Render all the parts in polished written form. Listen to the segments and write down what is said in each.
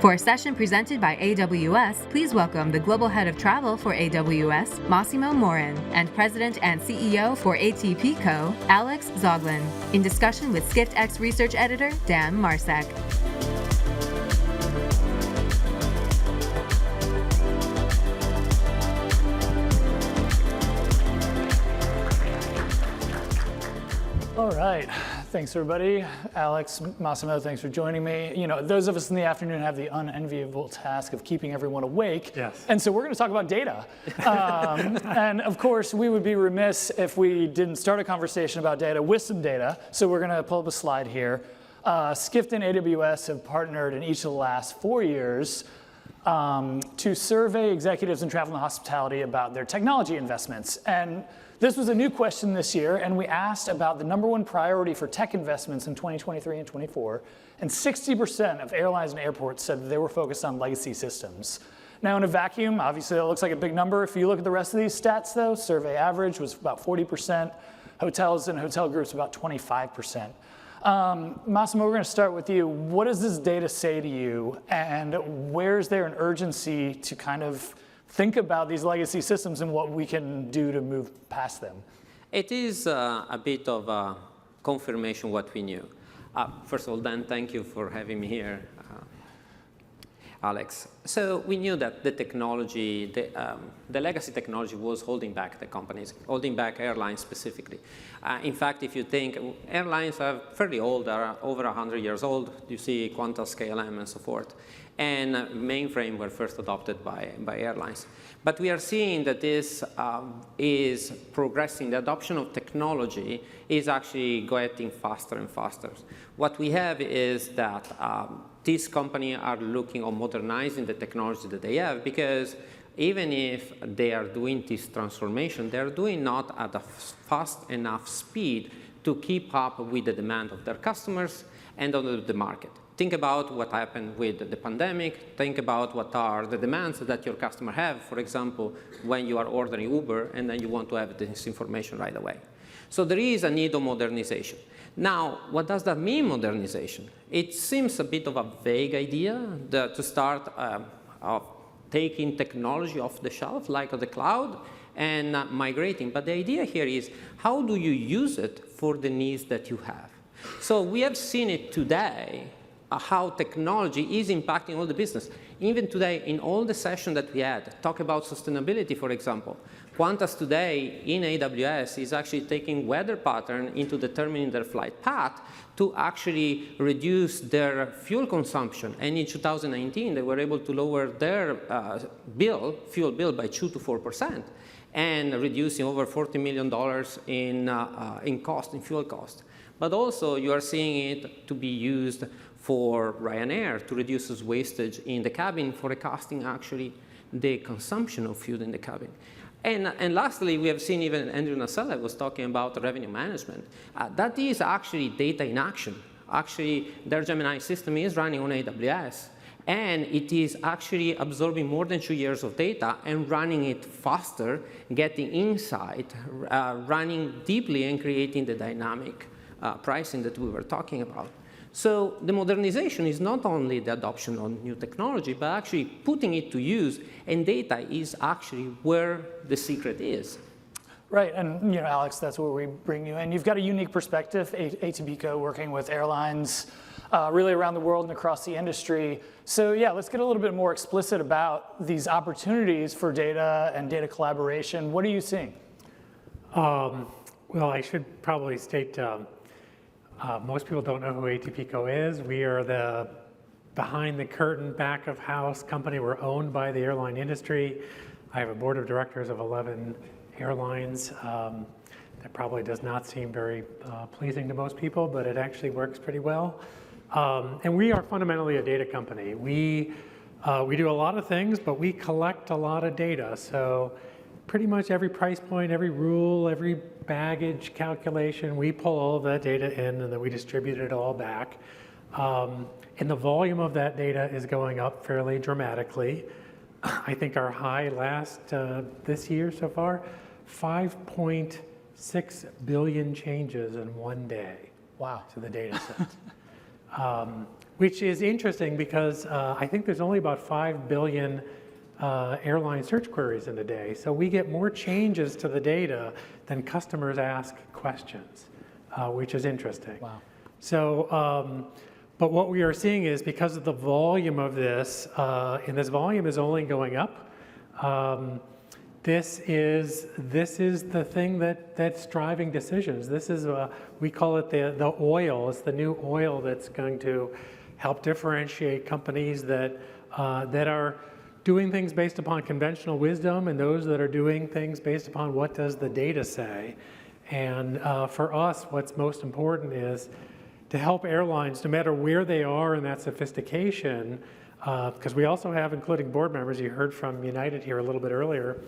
For a session presented by AWS, please welcome the Global Head of Travel for AWS, Massimo Morin, and President and CEO for atpco, Alex Zoglin, in discussion with Skift Research Editor, Dan Marsek. All right, thanks everybody. Alex, Massimo, thanks for joining me. You know, those of us in the afternoon have the unenviable task of keeping everyone awake. Yes. And so we're gonna talk about data. And of course, we would be remiss if we didn't start a conversation about data with some data. So we're gonna pull up a slide here. Skift and AWS have partnered in each of the last 4 years to survey executives in travel and hospitality about their technology investments. And this was a new question this year, and we asked about the #1 priority for tech investments in 2023 and 24, and 60% of airlines and airports said that they were focused on legacy systems. Now, in a vacuum, obviously that looks like a big number. If you look at the rest of these stats, though, survey average was about 40%, hotels and hotel groups about 25%. Massimo, we're going to start with you. What does this data say to you, and where's there an urgency to kind of think about these legacy systems and what we can do to move past them? It is a bit of a confirmation what we knew. First of all, Dan, thank you for having me here, Alex. So we knew that the technology, the legacy technology was holding back the companies, holding back airlines specifically. In fact, if you think, airlines are fairly old, are over 100 years old. You see Qantas, KLM, and so forth. And mainframe were first adopted by airlines. But we are seeing that this is progressing. The adoption of technology is actually getting faster and faster. What we have is that these companies are looking on modernizing the technology that they have, because even if they are doing this transformation, they're doing not at a fast enough speed to keep up with the demand of their customers and of the market. Think about what happened with the pandemic. Think about what are the demands that your customer have, for example, when you are ordering Uber and then you want to have this information right away. So there is a need of modernization. Now, what does that mean, modernization? It seems a bit of a vague idea to start of taking technology off the shelf, like the cloud, and migrating. But the idea here is, how do you use it for the needs that you have? So we have seen it today, how technology is impacting all the business. Even today, in all the sessions that we had, talk about sustainability, for example. Qantas today in AWS is actually taking weather pattern into determining their flight path to actually reduce their fuel consumption. And in 2019, they were able to lower their fuel bill by 2 to 4%, and reducing over $40 million in fuel cost. But also, you are seeing it to be used for Ryanair to reduce wastage in the cabin, forecasting actually the consumption of fuel in the cabin. And lastly, we have seen even Andrew Nacella was talking about revenue management. That is actually data in action. Actually, their Gemini system is running on AWS, and it is actually absorbing more than 2 years of data and running it faster, getting insight, running deeply, and creating the dynamic pricing that we were talking about. So the modernization is not only the adoption of new technology, but actually putting it to use, and data is actually where the secret is. Right, and you know, Alex, that's where we bring you in. You've got a unique perspective, atpco, working with airlines really around the world and across the industry. So yeah, let's get a little bit more explicit about these opportunities for data and data collaboration. What are you seeing? Well, I should probably state, most people don't know who atpco is. We are the behind the curtain, back of house company. We're owned by the airline industry. I have a board of directors of 11 airlines. That probably does not seem very pleasing to most people, but it actually works pretty well. And we are fundamentally a data company. We do a lot of things, but we collect a lot of data. So pretty much every price point, every rule, every baggage calculation, we pull all of that data in, and then we distribute it all back. And the volume of that data is going up fairly dramatically. I think our high this year so far, 5.6 billion changes in one day. Wow. To the data set. which is interesting because I think there's only about 5 billion airline search queries in a day. So we get more changes to the data than customers ask questions, which is interesting. Wow. So, but what we are seeing is because of the volume of this, and this volume is only going up, this is the thing that's driving decisions. This is, we call it the oil. It's the new oil that's going to help differentiate companies that are doing things based upon conventional wisdom and those that are doing things based upon what does the data say. And for us, what's most important is to help airlines, no matter where they are in that sophistication, because we also have, including board members, you heard from United here a little bit earlier,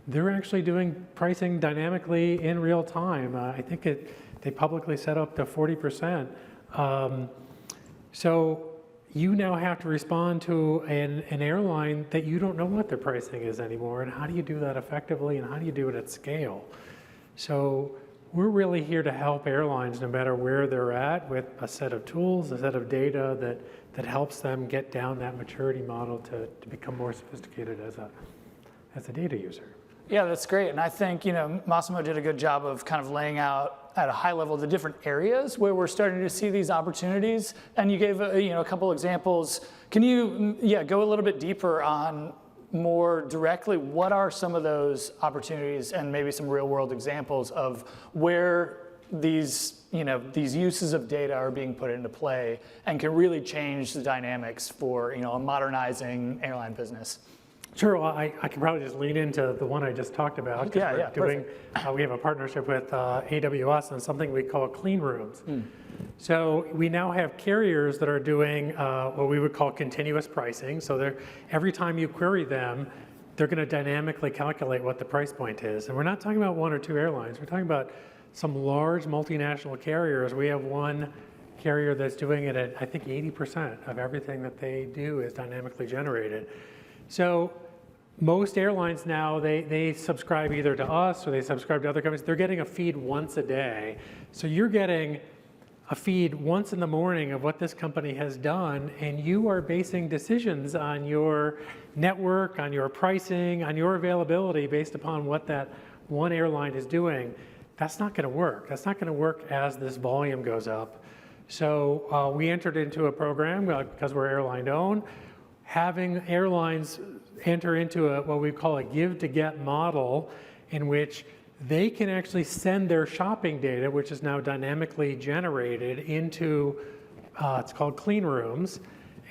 they're actually doing pricing dynamically in real time. I think they publicly set up to 40%. So you now have to respond to an airline that you don't know what their pricing is anymore, and how do you do that effectively, and how do you do it at scale? So we're really here to help airlines, no matter where they're at, with a set of tools, a set of data that helps them get down that maturity model to become more sophisticated as a data user. Yeah, that's great. And I think, Massimo did a good job of kind of laying out at a high level the different areas where we're starting to see these opportunities. And you gave a couple examples. Can you go a little bit deeper on more directly what are some of those opportunities and maybe some real world examples of where these uses of data are being put into play and can really change the dynamics for a modernizing airline business? Sure. Well, I can probably just lean into the one I just talked about. Yeah, We have a partnership with AWS on something we call clean rooms. So we now have carriers that are doing what we would call continuous pricing. So every time you query them, they're going to dynamically calculate what the price point is. And we're not talking about one or two airlines. We're talking about some large multinational carriers. We have one carrier that's doing it at, I think, 80% of everything that they do is dynamically generated. So most airlines now, they subscribe either to us or they subscribe to other companies. They're getting a feed once a day. So you're getting a feed once in the morning of what this company has done, and you are basing decisions on your network, on your pricing, on your availability based upon what that one airline is doing. That's not going to work. That's not going to work as this volume goes up. So we entered into a program because we're airline owned, having airlines enter into what we call a give to get model in which they can actually send their shopping data, which is now dynamically generated, into, it's called clean rooms,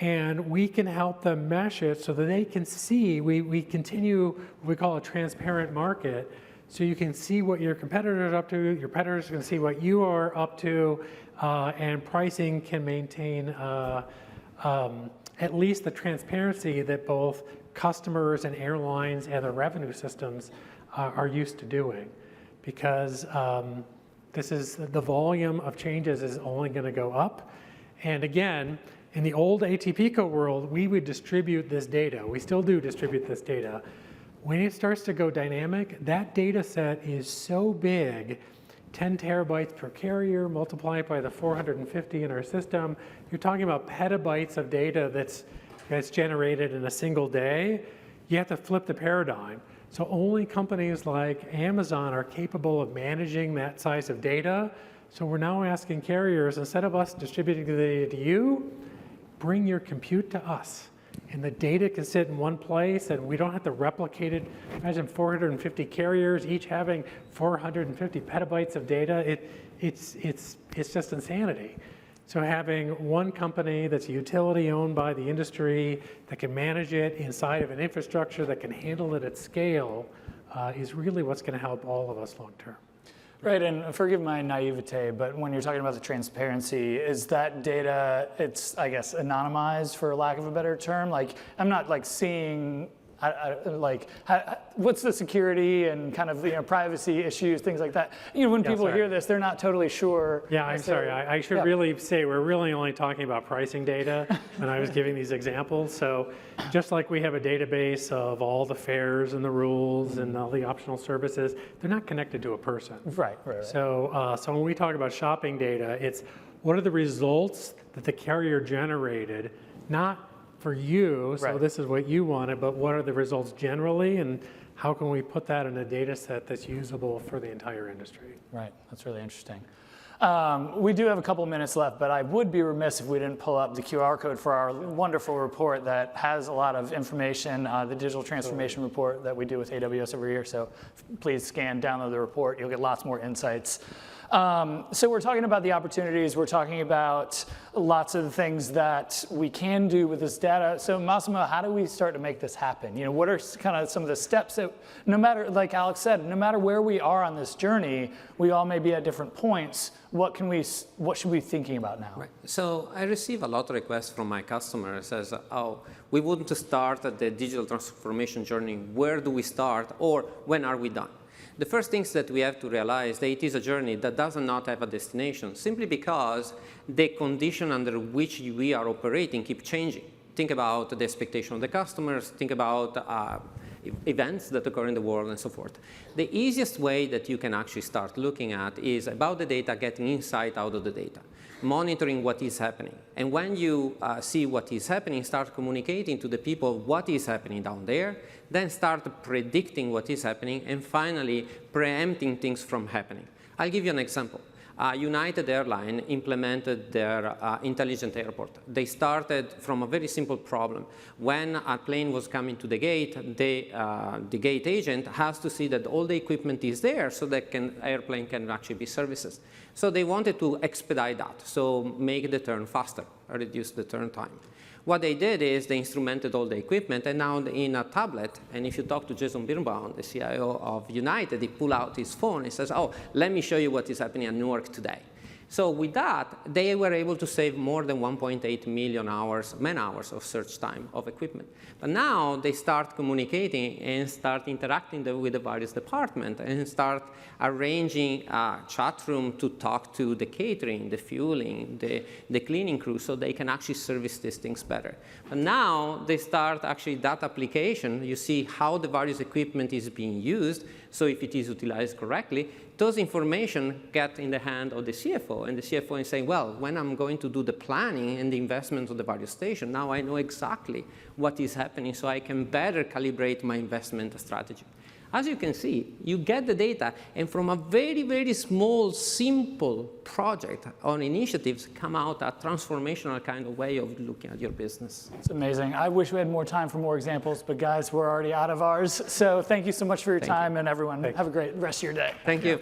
and we can help them mesh it so that they can see, we continue what we call a transparent market, so you can see what your competitors are up to, your competitors can see what you are up to, and pricing can maintain at least the transparency that both customers and airlines and the revenue systems are used to doing, because the volume of changes is only going to go up. And again, in the old atpco world, we would distribute this data. We still do distribute this data. When it starts to go dynamic, that data set is so big, 10 terabytes per carrier, multiply it by the 450 in our system. You're talking about petabytes of data that's generated in a single day. You have to flip the paradigm. So only companies like Amazon are capable of managing that size of data. So we're now asking carriers, instead of us distributing the data to you, bring your compute to us. And the data can sit in one place and we don't have to replicate it. Imagine 450 carriers, each having 450 petabytes of data. It's just insanity. So having one company that's a utility owned by the industry that can manage it inside of an infrastructure that can handle it at scale is really what's going to help all of us long term. Right, and forgive my naivete, but when you're talking about the transparency, is that data, it's, I guess, anonymized for lack of a better term? Like, I'm not like seeing, what's the security and kind of privacy issues, things like that. When people hear this, they're not totally sure. Yeah, I'm sorry. I should really say we're really only talking about pricing data when I was giving these examples. So just like we have a database of all the fares and the rules and all the optional services, they're not connected to a person. Right. So when we talk about shopping data, it's what are the results that the carrier generated, not for you, so Right. this is what you wanted, but what are the results generally, and how can we put that in a data set that's usable for the entire industry? Right, that's really interesting. We do have a couple minutes left, but I would be remiss if we didn't pull up the QR code for our wonderful report that has a lot of information, the digital transformation report that we do with AWS every year. So please scan, download the report. You'll get lots more insights. So we're talking about the opportunities. We're talking about lots of the things that we can do with this data. So Massimo, how do we start to make this happen? You know, what are kind of some of the steps that, no matter, like Alex said, no matter where we are on this journey, we all may be at different points. What should we be thinking about now? Right. So I receive a lot of requests from my customers as, oh, we want to start at the digital transformation journey. Where do we start, or when are we done? The first things that we have to realize that it is a journey that does not have a destination, simply because the condition under which we are operating keep changing. Think about the expectation of the customers, think about events that occur in the world and so forth. The easiest way that you can actually start looking at is about the data, getting insight out of the data, monitoring what is happening. And when you see what is happening, start communicating to the people what is happening down there, then start predicting what is happening, and finally preempting things from happening. I'll give you an example. United Airlines implemented their intelligent airport. They started from a very simple problem. When a plane was coming to the gate, the gate agent has to see that all the equipment is there so that airplane can actually be serviced. So they wanted to expedite that, so make the turn faster, reduce the turn time. What they did is they instrumented all the equipment, and now in a tablet, and if you talk to Jason Birnbaum, the CIO of United, he pulls out his phone and says, oh, let me show you what is happening at Newark today. So with that, they were able to save more than 1.8 million man-hours of search time of equipment. But now they start communicating and start interacting with the various departments and start arranging a chat room to talk to the catering, the fueling, the cleaning crew, so they can actually service these things better. But now they start actually that application. You see how the various equipment is being used. So if it is utilized correctly, those information get in the hand of the CFO, and the CFO is saying, well, when I'm going to do the planning and the investment of the various stations, now I know exactly what is happening, so I can better calibrate my investment strategy. As you can see, you get the data, and from a very, very small, simple project on initiatives come out a transformational kind of way of looking at your business. It's amazing. I wish we had more time for more examples, but guys, we're already out of ours. So thank you so much for your time, and everyone, have a great rest of your day. Thank you.